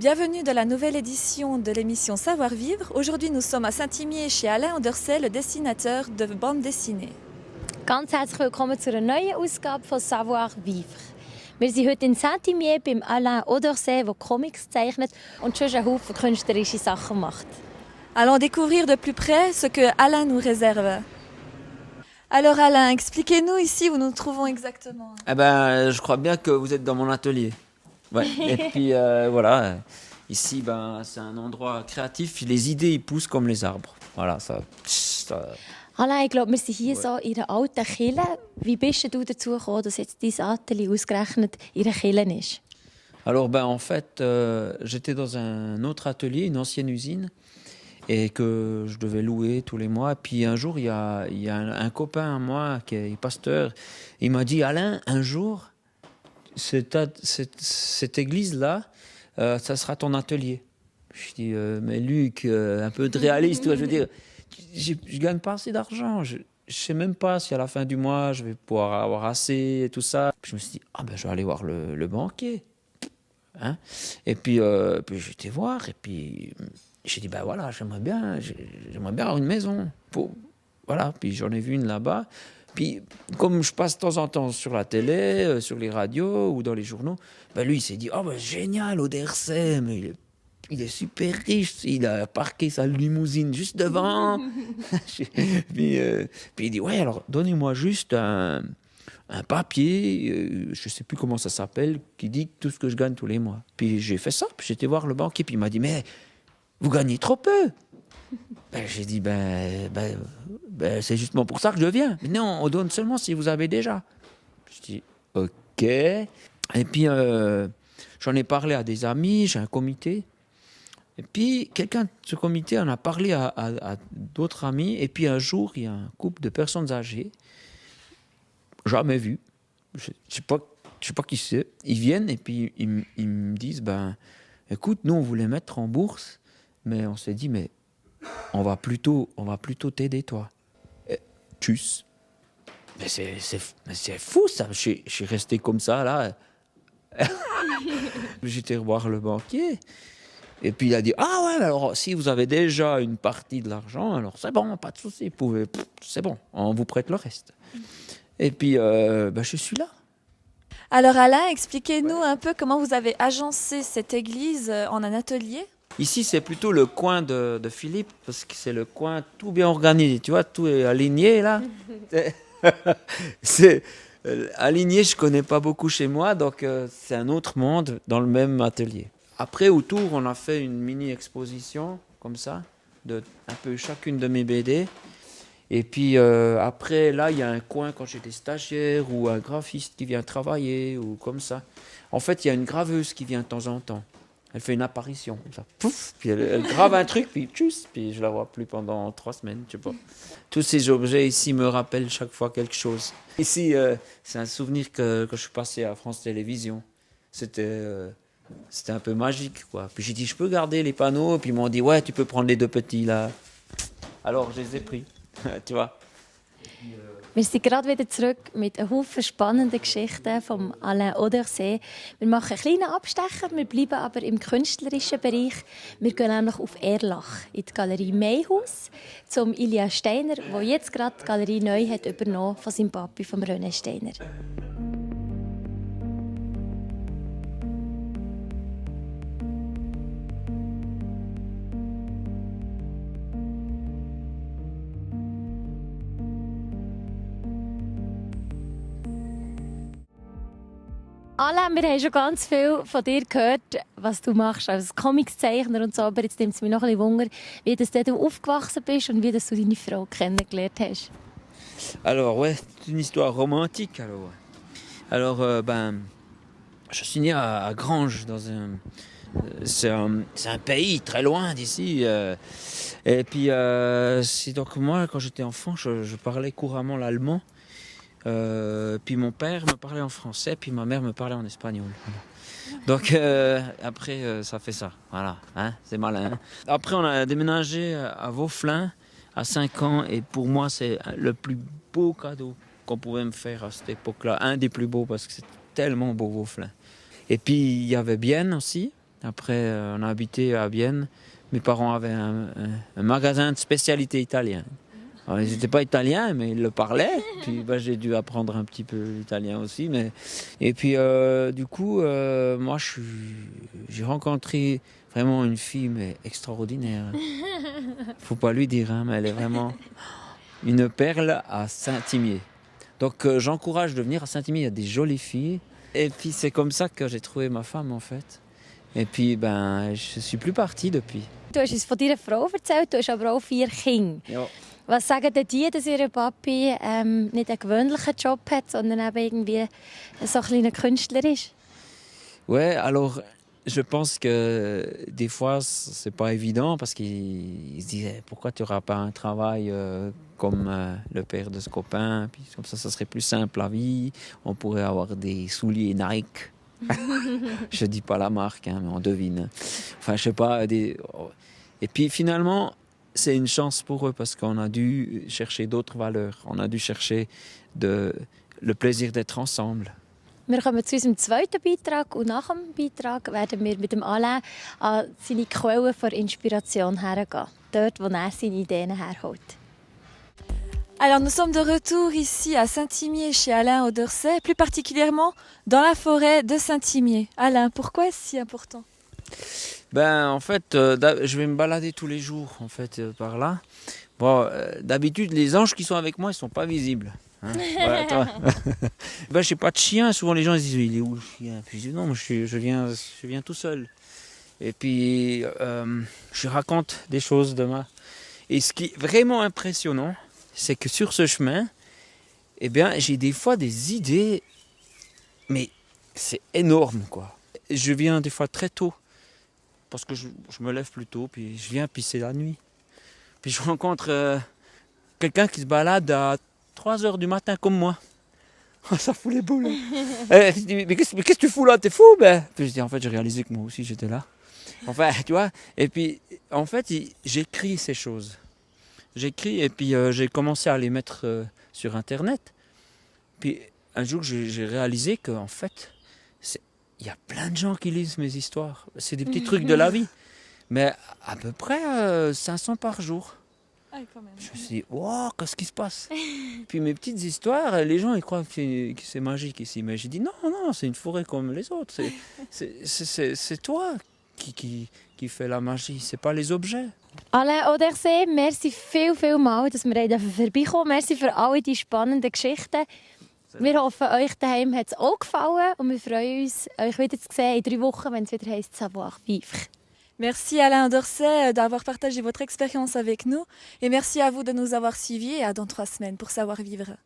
Bienvenue dans la nouvelle édition de l'émission Savoir-Vivre. Aujourd'hui, nous sommes à Saint-Imier chez Alain Oderset, le dessinateur de bande dessinée. Ganz herzlich willkommen zu einer neuen Ausgabe von Savoir-Vivre. Wir sind heute in Saint-Imier beim Alain Oderset, der Comics zeichnet und schon einen Haufen künstlerische Sachen macht. Allons découvrir de plus près ce que Alain nous réserve. Alors Alain, expliquez-nous ici où nous nous trouvons exactement. Je crois bien que vous êtes dans mon atelier. Ouais. Et puis voilà, ici c'est un endroit créatif, les idées ils poussent comme les arbres. Voilà, ça. Alain, ich glaube, wir sind hier so in einer alten Kille. Wie bist du dazu gekommen, dass jetzt dein Atelier ausgerechnet in einer Kille ist? Alors en fait, j'étais dans un autre atelier, une ancienne usine, et que je devais louer tous les mois. Puis un jour, il y a un copain à moi qui est pasteur. Il m'a dit, Alain, un jour, cette église-là, ça sera ton atelier. Je dis, mais Luc, un peu de réaliste, je veux dire, je gagne pas assez d'argent. Je sais même pas si à la fin du mois, je vais pouvoir avoir assez et tout ça. Puis je me suis dit, je vais aller voir le banquier. Hein? Et puis j'étais voir, et puis j'ai dit, voilà, j'aimerais bien avoir une maison. Voilà, puis j'en ai vu une là-bas. Puis, comme je passe de temps en temps sur la télé, sur les radios ou dans les journaux, lui, il s'est dit, génial, Oderset, mais il est super riche, il a parqué sa limousine juste devant. puis il dit, ouais, alors donnez-moi juste un papier, je ne sais plus comment ça s'appelle, qui dit tout ce que je gagne tous les mois. Puis j'ai fait ça, puis j'étais voir le banquier, puis il m'a dit, mais vous gagnez trop peu. J'ai dit, c'est justement pour ça que je viens. Mais non, on donne seulement si vous avez déjà. Je dis, ok. Et puis, j'en ai parlé à des amis, j'ai un comité. Et puis, quelqu'un de ce comité en a parlé à d'autres amis. Et puis, un jour, il y a un couple de personnes âgées, jamais vu. Je sais pas qui c'est. Ils viennent et puis ils me disent, écoute, nous, on voulait mettre en bourse, mais on s'est dit, mais on va plutôt t'aider, toi. Tchuss. Mais c'est fou, ça. Je suis resté comme ça, là. J'étais revoir le banquier. Et puis, il a dit, alors, si vous avez déjà une partie de l'argent, alors c'est bon, pas de souci. C'est bon, on vous prête le reste. Et puis, je suis là. Alors Alain, expliquez-nous un peu comment vous avez agencé cette église en un atelier. Ici, c'est plutôt le coin de Philippe, parce que c'est le coin tout bien organisé. Tu vois, tout est aligné, là. C'est aligné, je ne connais pas beaucoup chez moi, donc c'est un autre monde dans le même atelier. Après, autour, on a fait une mini-exposition, comme ça, de un peu chacune de mes BD. Et puis après, là, il y a un coin quand j'ai des stagiaires ou un graphiste qui vient travailler, ou comme ça. En fait, il y a une graveuse qui vient de temps en temps. Elle fait une apparition, comme ça, pouf, puis elle grave un truc, puis tchuss, puis je la vois plus pendant 3 semaines, je sais pas. Tous ces objets ici me rappellent chaque fois quelque chose. Ici, c'est un souvenir que je suis passé à France Télévisions. C'était un peu magique, quoi. Puis j'ai dit, je peux garder les panneaux, puis ils m'ont dit, ouais, tu peux prendre les 2 petits, là. Alors, je les ai pris, tu vois. Wir sind gerade wieder zurück mit einem Haufen spannenden Geschichten von Alain Oderset. Wir machen einen kleinen Abstecher, wir bleiben aber im künstlerischen Bereich. Wir gehen nämlich auf Erlach, in die Galerie Mayhaus, zum Ilja Steiner, der jetzt gerade die Galerie neu hat übernommen von seinem Papi, vom René Steiner. Alain, wir haben schon ganz viel von dir gehört, was du machst als Comiczeichner und so, aber jetzt nimmt es mich noch ein bisschen Wunder, wie du aufgewachsen bist und wie du deine Frau kennengelernt hast. Alors, ouais, c'est une histoire romantique, alors. Je suis né à Granges, c'est un pays très loin d'ici. Et puis, c'est donc moi, quand j'étais enfant, je parlais couramment l'allemand. Puis mon père me parlait en français, puis ma mère me parlait en espagnol. Donc après, ça fait ça. Voilà, hein, c'est malin. Hein. Après, on a déménagé à Vauflin à 5 ans, et pour moi, c'est le plus beau cadeau qu'on pouvait me faire à cette époque-là. Un des plus beaux, parce que c'est tellement beau, Vauflin. Et puis, il y avait Bienne aussi. Après, on a habité à Vienne. Mes parents avaient un magasin de spécialités italiennes. Alors, ils n'étaient pas italiens, mais ils le parlaient. Puis j'ai dû apprendre un petit peu l'italien aussi. Et puis, du coup, moi, j'ai rencontré vraiment une fille mais extraordinaire. Faut pas lui dire, hein, mais elle est vraiment une perle à Saint-Imier. Donc, j'encourage de venir à Saint-Imier. Il y a des jolies filles. Et puis, c'est comme ça que j'ai trouvé ma femme, en fait. Et puis, je suis plus parti depuis. Du hast uns von deiner Frau erzählt, du hast aber auch 4 Kinder. Ja. Was sagen denn die, dass ihr Papi nicht einen gewöhnlichen Job hat, sondern eben irgendwie so ein kleiner Künstler ist? Ouais, alors je pense que des fois c'est pas évident parce qu'ils se disaient pourquoi tu n'auras pas un travail comme le père de ce copain, puis comme ça serait plus simple la vie, on pourrait avoir des souliers Nike. Je dis pas la marque, hein, mais on devine. Enfin, je sais pas. Et puis finalement, c'est une chance pour eux parce qu'on a dû chercher d'autres valeurs. On a dû chercher le plaisir d'être ensemble. Wir kommen zu unserem zweiten Beitrag und nach dem Beitrag werden wir mit dem Alain an seine Quellen für Inspiration hergehen. Dort, wo er seine Ideen herholt. Alors nous sommes de retour ici à Saint-Imier chez Alain Auderset, plus particulièrement dans la forêt de Saint-Imier. Alain, pourquoi est-ce si important? En fait, je vais me balader tous les jours en fait, par là. Bon, d'habitude, les anges qui sont avec moi, ils sont pas visibles. Hein, voilà, je n'ai pas de chien. Souvent, les gens ils disent il est où le chien? Puis je dis non, je viens tout seul. Et puis, je raconte des choses de ma. Et ce qui est vraiment impressionnant, c'est que sur ce chemin, j'ai des fois des idées, mais c'est énorme, quoi. Je viens des fois très tôt, parce que je me lève plus tôt, puis je viens pisser la nuit. Puis je rencontre quelqu'un qui se balade à 3 heures du matin comme moi. Oh, ça fout les boules. Je dis, mais qu'est-ce que tu fous là? T'es fou? Puis je dis, en fait, j'ai réalisé que moi aussi j'étais là. Enfin, tu vois. Et puis, en fait, j'écris ces choses. J'écris et puis j'ai commencé à les mettre sur Internet. Puis un jour, j'ai réalisé qu'en fait, il y a plein de gens qui lisent mes histoires. C'est des petits trucs de la vie. Mais à peu près 500 par jour. Ah, quand même. Je me suis dit, wow, qu'est-ce qui se passe? Puis mes petites histoires, les gens ils croient que c'est magique ici. Mais j'ai dit, non, c'est une forêt comme les autres. C'est toi qui fait la magie, c'est pas les objets. Alain Auderset, merci vielmals, dass wir vorbeikommen. Merci für alle die spannenden Geschichten. Wir hoffen, euch daheim hat es auch gefallen und wir freuen uns, euch wieder zu sehen in 3 Wochen, wenn es wieder heisst Savoir-vivre. Merci Alain Auderset d'avoir partagé votre expérience avec nous et merci à vous de nous avoir suivis et à dans 3 semaines pour Savoir Vivre.